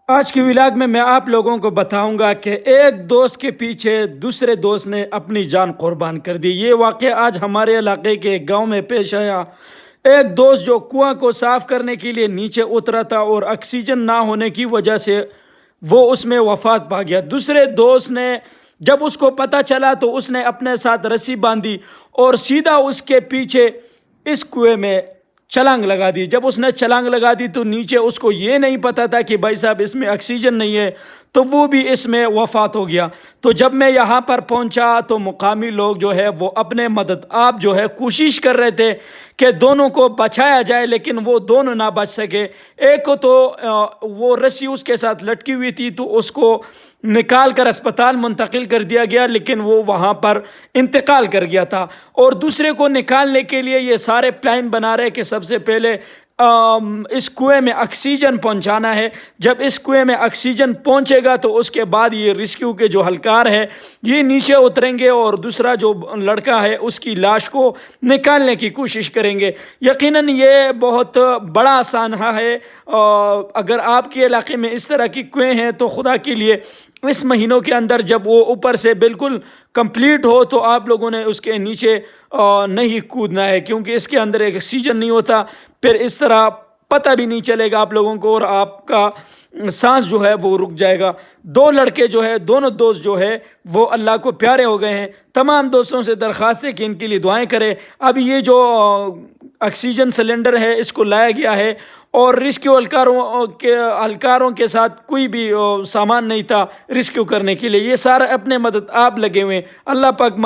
آج کی ولاگ میں آپ لوگوں کو بتاؤں گا کہ ایک دوست کے پیچھے دوسرے دوست نے اپنی جان قربان کر دی۔ یہ واقعہ آج ہمارے علاقے کے گاؤں میں پیش آیا۔ ایک دوست جو کنواں کو صاف کرنے کے لیے نیچے اترا تھا اور آکسیجن نہ ہونے کی وجہ سے وہ اس میں وفات پا گیا۔ دوسرے دوست نے جب اس کو پتہ چلا تو اس نے اپنے ساتھ رسی باندھی اور سیدھا اس کے پیچھے اس کنویں میں چھلانگ لگا دی۔ جب اس نے چھلانگ لگا دی تو نیچے اس کو یہ نہیں پتا تھا کہ بھائی صاحب اس میں آکسیجن نہیں ہے، تو وہ بھی اس میں وفات ہو گیا۔ تو جب میں یہاں پر پہنچا تو مقامی لوگ جو ہے وہ اپنے مدد آپ جو ہے کوشش کر رہے تھے کہ دونوں کو بچایا جائے، لیکن وہ دونوں نہ بچ سکے۔ ایک کو تو وہ رسی اس کے ساتھ لٹکی ہوئی تھی تو اس کو نکال کر اسپتال منتقل کر دیا گیا، لیکن وہ وہاں پر انتقال کر گیا تھا۔ اور دوسرے کو نکالنے کے لیے یہ سارے پلان بنا رہے کہ سب سے پہلے اس کنویں میں آکسیجن پہنچانا ہے۔ جب اس کنویں میں آکسیجن پہنچے گا تو اس کے بعد یہ ریسکیو کے جو اہلکار ہے یہ نیچے اتریں گے اور دوسرا جو لڑکا ہے اس کی لاش کو نکالنے کی کوشش کریں گے۔ یقیناً یہ بہت بڑا سانحہ ہے۔ اگر آپ کے علاقے میں اس طرح کی کنویں ہیں تو خدا کے لیے اس مہینوں کے اندر جب وہ اوپر سے بالکل کمپلیٹ ہو تو آپ لوگوں نے اس کے نیچے نہیں کودنا ہے، کیونکہ اس کے اندر ایک آکسیجن نہیں ہوتا، پھر اس طرح پتہ بھی نہیں چلے گا آپ لوگوں کو اور آپ کا سانس جو ہے وہ رک جائے گا۔ دو لڑکے جو ہے، دونوں دوست جو ہے وہ اللہ کو پیارے ہو گئے ہیں۔ تمام دوستوں سے درخواست ہے کہ ان کے لیے دعائیں کریں۔ اب یہ جو آکسیجن سلنڈر ہے اس کو لایا گیا ہے اور ریسکیو اہلکاروں کے ساتھ کوئی بھی سامان نہیں تھا ریسکیو کرنے کے لیے۔ یہ سارا اپنے مدد آپ لگے ہوئے ہیں۔ اللہ پاک